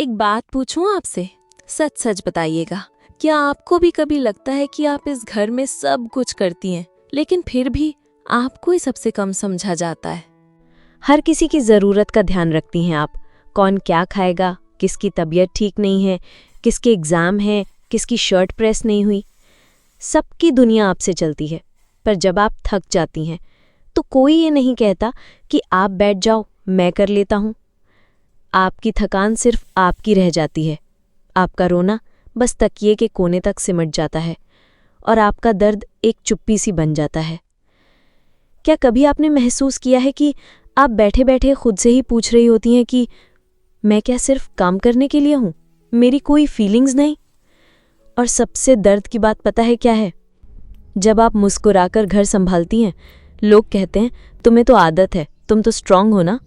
एक बात पूछूं आपसे, सच सच बताइएगा, क्या आपको भी कभी लगता है कि आप इस घर में सब कुछ करती हैं, लेकिन फिर भी आपको ही सबसे कम समझा जाता है? हर किसी की ज़रूरत का ध्यान रखती हैं आप। कौन क्या खाएगा, किसकी तबीयत ठीक नहीं है, किसके एग्ज़ाम है, किसकी शर्ट प्रेस नहीं हुई। सबकी दुनिया आपसे चलती है। पर जब आप थक जाती हैं तो कोई ये नहीं कहता कि आप बैठ जाओ, मैं कर लेता हूँ। आपकी थकान सिर्फ आपकी रह जाती है। आपका रोना बस तकिए के कोने तक सिमट जाता है और आपका दर्द एक चुप्पी सी बन जाता है। क्या कभी आपने महसूस किया है कि आप बैठे बैठे खुद से ही पूछ रही होती हैं कि मैं क्या सिर्फ काम करने के लिए हूँ, मेरी कोई फीलिंग्स नहीं? और सबसे दर्द की बात पता है क्या है? जब आप मुस्कुराकर घर संभालती हैं, लोग कहते हैं तुम्हें तो आदत है, तुम तो स्ट्रांग हो ना।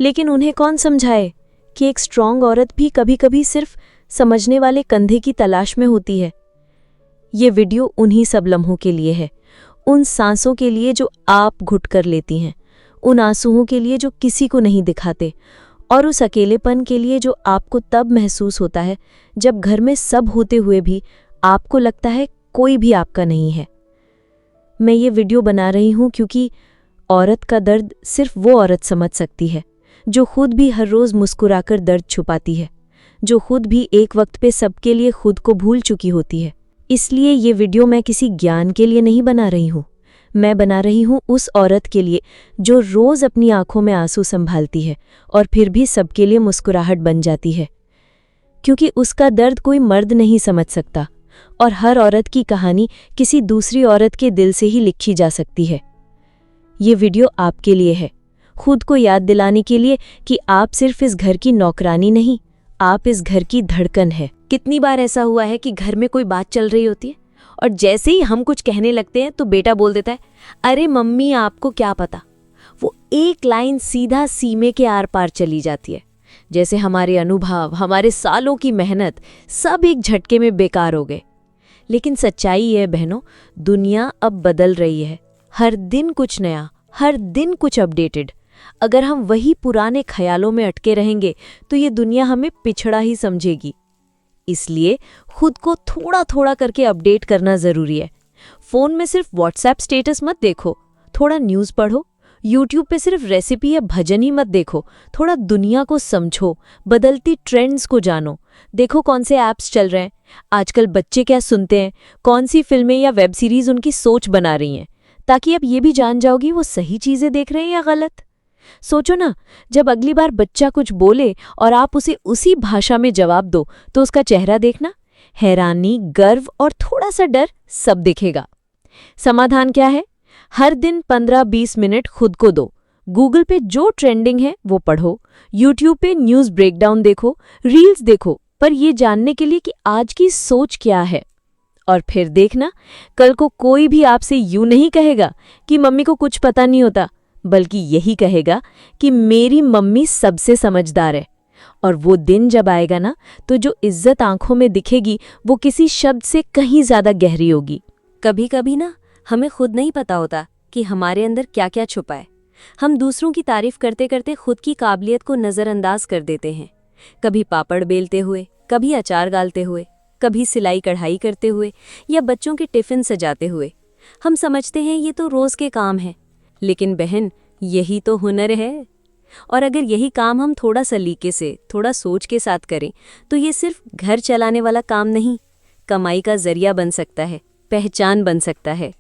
लेकिन उन्हें कौन समझाए कि एक स्ट्रांग औरत भी कभी कभी सिर्फ समझने वाले कंधे की तलाश में होती है। ये वीडियो उन्हीं सब लम्हों के लिए है, उन सांसों के लिए जो आप घुट कर लेती हैं, उन आंसुओं के लिए जो किसी को नहीं दिखाते, और उस अकेलेपन के लिए जो आपको तब महसूस होता है जब घर में सब होते हुए भी आपको लगता है कोई भी आपका नहीं है। मैं ये वीडियो बना रही हूँ क्योंकि औरत का दर्द सिर्फ वो औरत समझ सकती है जो खुद भी हर रोज़ मुस्कुराकर दर्द छुपाती है, जो खुद भी एक वक्त पे सबके लिए खुद को भूल चुकी होती है। इसलिए ये वीडियो मैं किसी ज्ञान के लिए नहीं बना रही हूँ, मैं बना रही हूँ उस औरत के लिए जो रोज़ अपनी आंखों में आंसू संभालती है और फिर भी सबके लिए मुस्कुराहट बन जाती है, क्योंकि उसका दर्द कोई मर्द नहीं समझ सकता और हर औरत की कहानी किसी दूसरी औरत के दिल से ही लिखी जा सकती है। ये वीडियो आपके लिए है, खुद को याद दिलाने के लिए कि आप सिर्फ इस घर की नौकरानी नहीं, आप इस घर की धड़कन है। कितनी बार ऐसा हुआ है कि घर में कोई बात चल रही होती है और जैसे ही हम कुछ कहने लगते हैं तो बेटा बोल देता है, अरे मम्मी आपको क्या पता। वो एक लाइन सीधा सीने के आर पार चली जाती है, जैसे हमारे अनुभव, हमारे सालों की मेहनत सब एक झटके में बेकार हो गए। लेकिन सच्चाई है बहनों, दुनिया अब बदल रही है, हर दिन कुछ नया, हर दिन कुछ अपडेटेड। अगर हम वही पुराने ख्यालों में अटके रहेंगे तो ये दुनिया हमें पिछड़ा ही समझेगी। इसलिए खुद को थोड़ा थोड़ा करके अपडेट करना ज़रूरी है। फ़ोन में सिर्फ व्हाट्सएप स्टेटस मत देखो, थोड़ा न्यूज़ पढ़ो। यूट्यूब पे सिर्फ रेसिपी या भजन ही मत देखो, थोड़ा दुनिया को समझो, बदलती ट्रेंड्स को जानो। देखो कौन से ऐप्स चल रहे हैं, आजकल बच्चे क्या सुनते हैं, कौन सी फिल्में या वेब सीरीज़ उनकी सोच बना रही हैं, ताकि आप ये भी जान जाओगी वो सही चीज़ें देख रहे हैं या गलत। सोचो ना, जब अगली बार बच्चा कुछ बोले और आप उसे उसी भाषा में जवाब दो तो उसका चेहरा देखना, हैरानी, गर्व और थोड़ा सा डर सब दिखेगा। समाधान क्या है? हर दिन 15-20 मिनट खुद को दो। गूगल पे जो ट्रेंडिंग है वो पढ़ो, यूट्यूब पे न्यूज़ ब्रेकडाउन देखो, रील्स देखो, पर ये जानने के लिए कि आज की सोच क्या है। और फिर देखना, कल को कोई भी आपसे यूं नहीं कहेगा कि मम्मी को कुछ पता नहीं होता, बल्कि यही कहेगा कि मेरी मम्मी सबसे समझदार है। और वो दिन जब आएगा ना, तो जो इज्जत आंखों में दिखेगी वो किसी शब्द से कहीं ज़्यादा गहरी होगी। कभी कभी ना हमें खुद नहीं पता होता कि हमारे अंदर क्या क्या छुपा है। हम दूसरों की तारीफ करते करते खुद की काबिलियत को नज़रअंदाज कर देते हैं। कभी पापड़ बेलते हुए, कभी अचार गालते हुए, कभी सिलाई कढ़ाई करते हुए या बच्चों के टिफ़िन सजाते हुए। हम समझते हैं ये तो रोज़ के काम हैं, लेकिन बहन यही तो हुनर है। और अगर यही काम हम थोड़ा सलीके से, थोड़ा सोच के साथ करें तो ये सिर्फ घर चलाने वाला काम नहीं, कमाई का जरिया बन सकता है, पहचान बन सकता है।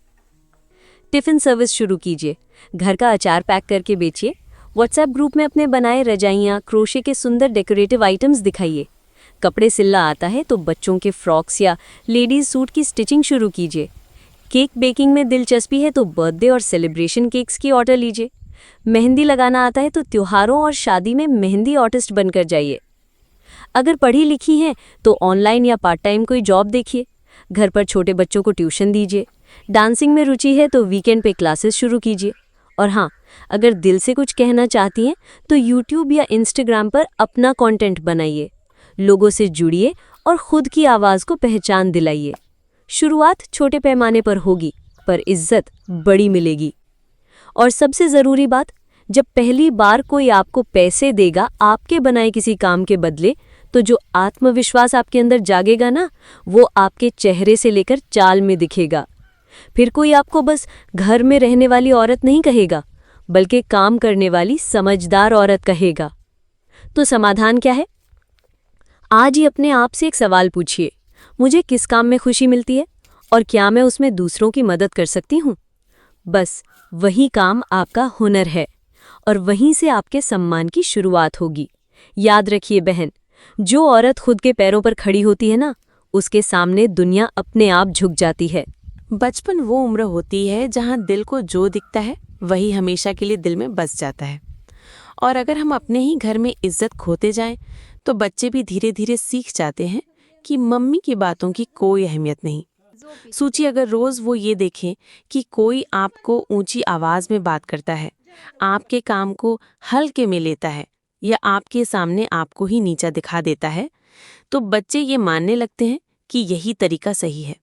टिफ़िन सर्विस शुरू कीजिए, घर का अचार पैक करके बेचिए, व्हाट्सएप ग्रुप में अपने बनाए रजाइयाँ, क्रोशे के सुंदर डेकोरेटिव आइटम्स दिखाइए। कपड़े सिलना आता है तो बच्चों के फ्रॉक्स या लेडीज़ सूट की स्टिचिंग शुरू कीजिए। केक बेकिंग में दिलचस्पी है तो बर्थडे और सेलिब्रेशन केक्स की ऑर्डर लीजिए। मेहंदी लगाना आता है तो त्योहारों और शादी में मेहंदी आर्टिस्ट बनकर जाइए। अगर पढ़ी लिखी हैं तो ऑनलाइन या पार्ट टाइम कोई जॉब देखिए। घर पर छोटे बच्चों को ट्यूशन दीजिए। डांसिंग में रुचि है तो वीकेंड पे क्लासेस शुरू कीजिए। और हाँ, अगर दिल से कुछ कहना चाहती हैं तो यूट्यूब या इंस्टाग्राम पर अपना कंटेंट बनाइए, लोगों से जुड़िए और खुद की आवाज़ को पहचान दिलाइए। शुरुआत छोटे पैमाने पर होगी, पर इज्जत बड़ी मिलेगी। और सबसे ज़रूरी बात, जब पहली बार कोई आपको पैसे देगा आपके बनाए किसी काम के बदले, तो जो आत्मविश्वास आपके अंदर जागेगा ना, वो आपके चेहरे से लेकर चाल में दिखेगा। फिर कोई आपको बस घर में रहने वाली औरत नहीं कहेगा, बल्कि काम करने वाली समझदार औरत कहेगा। तो समाधान क्या है? आज ही अपने आप से एक सवाल पूछिए, मुझे किस काम में खुशी मिलती है और क्या मैं उसमें दूसरों की मदद कर सकती हूँ? बस वही काम आपका हुनर है और वहीं से आपके सम्मान की शुरुआत होगी। याद रखिए बहन, जो औरत खुद के पैरों पर खड़ी होती है ना, उसके सामने दुनिया अपने आप झुक जाती है। बचपन वो उम्र होती है जहाँ दिल को जो दिखता है वही हमेशा के लिए दिल में बस जाता है। और अगर हम अपने ही घर में इज्जत खोते जाएं, तो बच्चे भी धीरे धीरे सीख जाते हैं कि मम्मी की बातों की कोई अहमियत नहीं। सोचिए, अगर रोज वो ये देखें कि कोई आपको ऊंची आवाज में बात करता है, आपके काम को हल्के में लेता है या आपके सामने आपको ही नीचा दिखा देता है, तो बच्चे ये मानने लगते हैं कि यही तरीका सही है।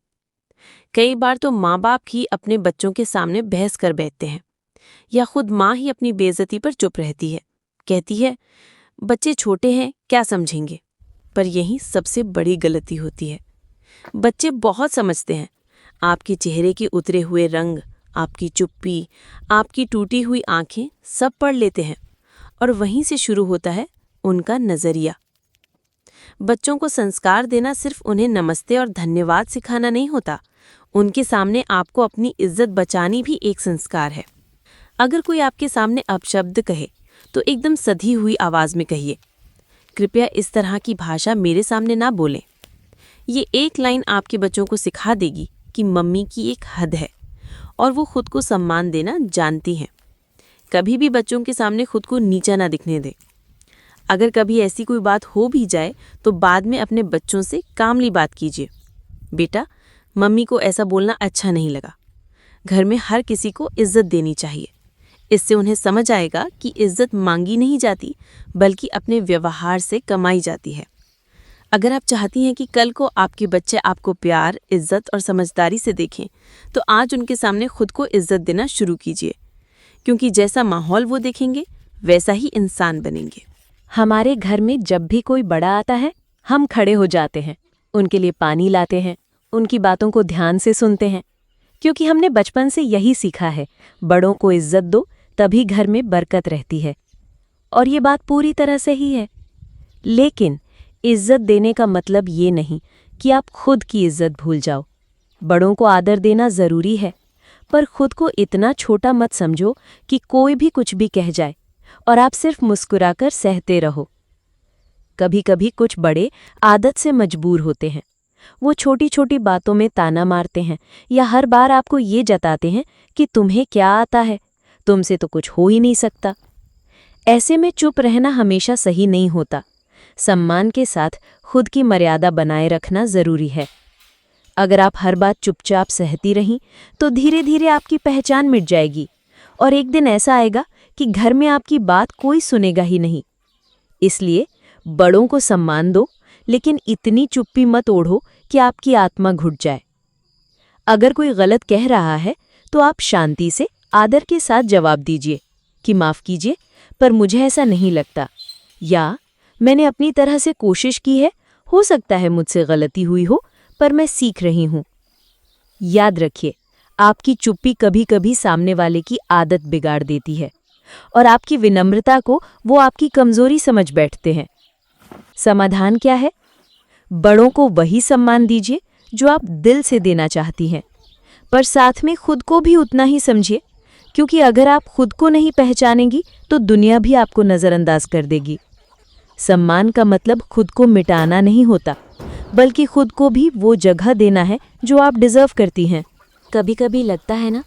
कई बार तो माँ बाप ही अपने बच्चों के सामने बहस कर बैठते हैं या खुद माँ ही अपनी बेइज्जती पर चुप रहती है, कहती है बच्चे छोटे हैं, क्या समझेंगे। पर यही सबसे बड़ी गलती होती है। बच्चे बहुत समझते हैं। आपके चेहरे के उतरे हुए रंग, आपकी चुप्पी, आपकी टूटी हुई आंखें सब पढ़ लेते हैं और वहीं से शुरू होता है उनका नजरिया। बच्चों को संस्कार देना सिर्फ उन्हें नमस्ते और धन्यवाद सिखाना नहीं होता, उनके सामने आपको अपनी इज्जत बचानी भी एक संस्कार है। अगर कोई आपके सामने अपशब्द कहे तो एकदम सधी हुई आवाज में कहिए, कृपया इस तरह की भाषा मेरे सामने ना बोलें। ये एक लाइन आपके बच्चों को सिखा देगी कि मम्मी की एक हद है और वो खुद को सम्मान देना जानती हैं। कभी भी बच्चों के सामने खुद को नीचा ना दिखने दें। अगर कभी ऐसी कोई बात हो भी जाए तो बाद में अपने बच्चों से कामली बात कीजिए, बेटा मम्मी को ऐसा बोलना अच्छा नहीं लगा। घर में हर किसी को इज्जत देनी चाहिए। इससे उन्हें समझ आएगा कि इज्जत मांगी नहीं जाती, बल्कि अपने व्यवहार से कमाई जाती है। अगर आप चाहती हैं कि कल को आपके बच्चे आपको प्यार, इज्जत और समझदारी से देखें, तो आज उनके सामने खुद को इज्जत देना शुरू कीजिए, क्योंकि जैसा माहौल वो देखेंगे वैसा ही इंसान बनेंगे। हमारे घर में जब भी कोई बड़ा आता है, हम खड़े हो जाते हैं, उनके लिए पानी लाते हैं, उनकी बातों को ध्यान से सुनते हैं, क्योंकि हमने बचपन से यही सीखा है, बड़ों को इज्जत दो तभी घर में बरकत रहती है। और ये बात पूरी तरह सही है। लेकिन इज्जत देने का मतलब ये नहीं कि आप खुद की इज्जत भूल जाओ। बड़ों को आदर देना ज़रूरी है, पर खुद को इतना छोटा मत समझो कि कोई भी कुछ भी कह जाए और आप सिर्फ मुस्कुराकर सहते रहो। कभी कभी कुछ बड़े आदत से मजबूर होते हैं। वो छोटी छोटी बातों में ताना मारते हैं या हर बार आपको ये जताते हैं कि तुम्हें क्या आता है, तुमसे तो कुछ हो ही नहीं सकता। ऐसे में चुप रहना हमेशा सही नहीं होता। सम्मान के साथ खुद की मर्यादा बनाए रखना ज़रूरी है। अगर आप हर बात चुपचाप सहती रहीं, तो धीरे धीरे आपकी पहचान मिट जाएगी और एक दिन ऐसा आएगा कि घर में आपकी बात कोई सुनेगा ही नहीं। इसलिए बड़ों को सम्मान दो, लेकिन इतनी चुप्पी मत ओढ़ो कि आपकी आत्मा घुट जाए। अगर कोई गलत कह रहा है तो आप शांति से आदर के साथ जवाब दीजिए कि माफ़ कीजिए, पर मुझे ऐसा नहीं लगता, या मैंने अपनी तरह से कोशिश की है, हो सकता है मुझसे गलती हुई हो, पर मैं सीख रही हूँ। याद रखिए, आपकी चुप्पी कभी कभी सामने वाले की आदत बिगाड़ देती है और आपकी विनम्रता को वो आपकी कमजोरी समझ बैठते हैं। समाधान क्या है? बड़ों को वही सम्मान दीजिए जो आप दिल से देना चाहती हैं, पर साथ में खुद को भी उतना ही समझिए, क्योंकि अगर आप खुद को नहीं पहचानेंगी तो दुनिया भी आपको नज़रअंदाज कर देगी। सम्मान का मतलब खुद को मिटाना नहीं होता, बल्कि खुद को भी वो जगह देना है जो आप डिज़र्व करती हैं। कभी कभी लगता है ना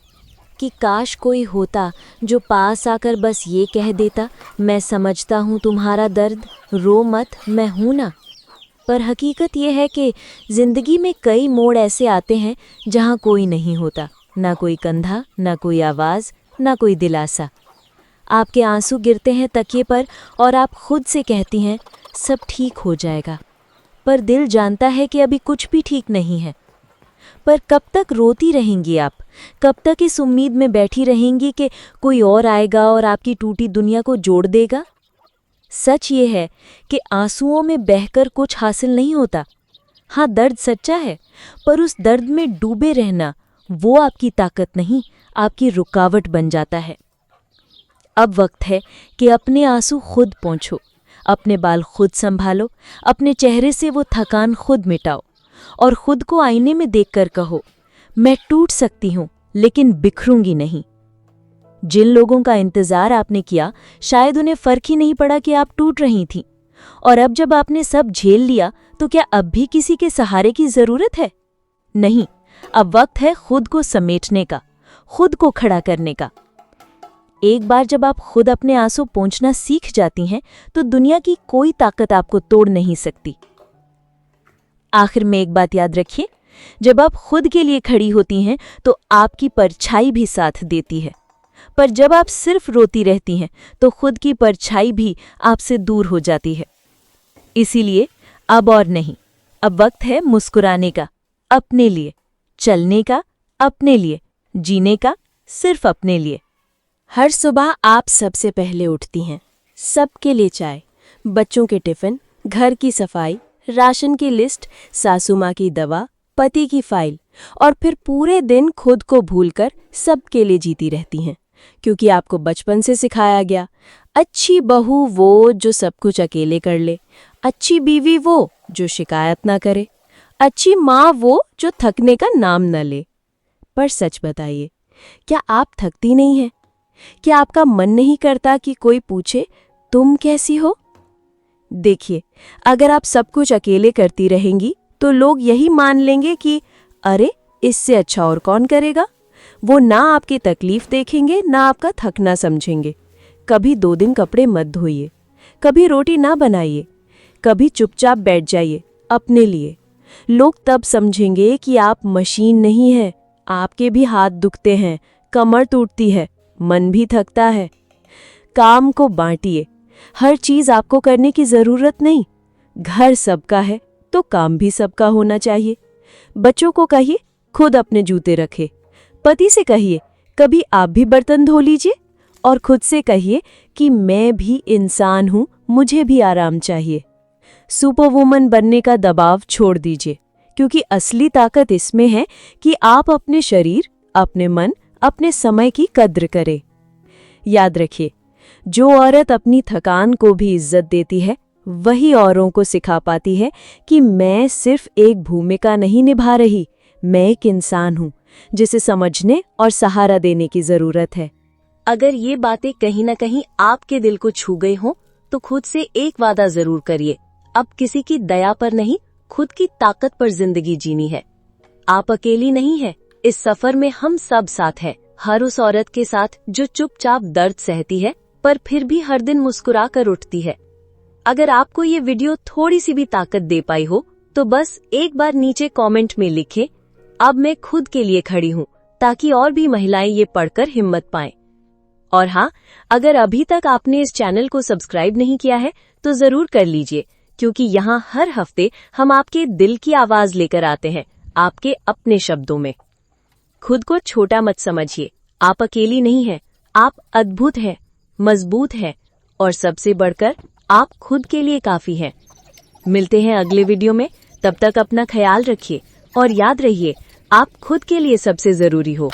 कि काश कोई होता जो पास आकर बस ये कह देता, मैं समझता हूँ तुम्हारा दर्द, रो मत, मैं हूँ ना। पर हकीकत ये है कि ज़िंदगी में कई मोड़ ऐसे आते हैं जहाँ कोई नहीं होता, ना कोई कंधा, ना कोई आवाज़, ना कोई दिलासा। आपके आंसू गिरते हैं तकिए पर और आप खुद से कहती हैं सब ठीक हो जाएगा, पर दिल जानता है कि अभी कुछ भी ठीक नहीं है। पर कब तक रोती रहेंगी आप? कब तक इस उम्मीद में बैठी रहेंगी कि कोई और आएगा और आपकी टूटी दुनिया को जोड़ देगा? सच ये है कि आंसुओं में बहकर कुछ हासिल नहीं होता। हाँ, दर्द सच्चा है, पर उस दर्द में डूबे रहना वो आपकी ताकत नहीं, आपकी रुकावट बन जाता है। अब वक्त है कि अपने आंसू खुद पोंछो, अपने बाल खुद संभालो, अपने चेहरे से वो थकान खुद मिटाओ और खुद को आईने में देखकर कहो, मैं टूट सकती हूँ लेकिन बिखरूंगी नहीं। जिन लोगों का इंतजार आपने किया, शायद उन्हें फर्क ही नहीं पड़ा कि आप टूट रही थीं। और अब जब आपने सब झेल लिया, तो क्या अब भी किसी के सहारे की जरूरत है? नहीं, अब वक्त है खुद को समेटने का, खुद को खड़ा करने का। एक बार जब आप खुद अपने आंसू पोंछना सीख जाती हैं, तो दुनिया की कोई ताकत आपको तोड़ नहीं सकती। आखिर में एक बात याद रखिए, जब आप खुद के लिए खड़ी होती हैं, तो आपकी परछाई भी साथ देती है। पर जब आप सिर्फ रोती रहती हैं, तो खुद की परछाई भी आपसे दूर हो जाती है। इसीलिए अब और नहीं, अब वक्त है मुस्कुराने का, अपने लिए, चलने का अपने लिए, जीने का सिर्फ अपने लिए। हर सुबह आप सबसे पहले उठती हैं, सबके लिए चाय, बच्चों के टिफिन, घर की सफाई, राशन की लिस्ट, सासू माँ की दवा, पति की फाइल, और फिर पूरे दिन खुद को भूलकर सबके लिए जीती रहती हैं, क्योंकि आपको बचपन से सिखाया गया, अच्छी बहू वो जो सब कुछ अकेले कर ले, अच्छी बीवी वो जो शिकायत ना करे, अच्छी माँ वो जो थकने का नाम न ले। पर सच बताइए, क्या आप थकती नहीं हैं? क्या आपका मन नहीं करता कि कोई पूछे तुम कैसी हो? देखिए, अगर आप सब कुछ अकेले करती रहेंगी, तो लोग यही मान लेंगे कि अरे, इससे अच्छा और कौन करेगा। वो ना आपकी तकलीफ देखेंगे, ना आपका थकना समझेंगे। कभी 2 दिन कपड़े मत धोइए, कभी रोटी ना बनाइए, कभी चुपचाप बैठ जाइए अपने लिए। लोग तब समझेंगे कि आप मशीन नहीं है, आपके भी हाथ दुखते हैं, कमर टूटती है, मन भी थकता है। काम को बांटिए, हर चीज आपको करने की जरूरत नहीं। घर सबका है तो काम भी सबका होना चाहिए। बच्चों को कहिए खुद अपने जूते रखे, पति से कहिए कभी आप भी बर्तन धो लीजिए, और खुद से कहिए कि मैं भी इंसान हूं, मुझे भी आराम चाहिए। सुपरवुमन बनने का दबाव छोड़ दीजिए, क्योंकि असली ताकत इसमें है कि आप अपने शरीर, अपने मन, अपने समय की कद्र करें। याद रखिए, जो औरत अपनी थकान को भी इज्जत देती है, वही औरों को सिखा पाती है कि मैं सिर्फ एक भूमिका नहीं निभा रही, मैं एक इंसान हूं जिसे समझने और सहारा देने की जरूरत है। अगर ये बातें कहीं न कहीं आपके दिल को छू गई हों, तो खुद से एक वादा जरूर करिए, अब किसी की दया पर नहीं, खुद की ताकत पर जिंदगी जीनी है। आप अकेली नहीं है, इस सफर में हम सब साथ हैं। हर उस औरत के साथ जो चुपचाप दर्द सहती है, पर फिर भी हर दिन मुस्कुरा कर उठती है। अगर आपको ये वीडियो थोड़ी सी भी ताकत दे पाई हो, तो बस एक बार नीचे कमेंट में लिखें, अब मैं खुद के लिए खड़ी हूँ, ताकि और भी महिलाएं ये पढ़कर हिम्मत पाएं। और हाँ, अगर अभी तक आपने इस चैनल को सब्सक्राइब नहीं किया है, तो जरूर कर लीजिए, क्योंकि यहाँ हर हफ्ते हम आपके दिल की आवाज लेकर आते हैं, आपके अपने शब्दों में। खुद को छोटा मत समझिए, आप अकेली नहीं हैं, आप अद्भुत हैं, मजबूत हैं, और सबसे बढ़कर आप खुद के लिए काफी हैं। मिलते हैं अगले वीडियो में, तब तक अपना ख्याल रखिए और याद रहिए, आप खुद के लिए सबसे जरूरी हो।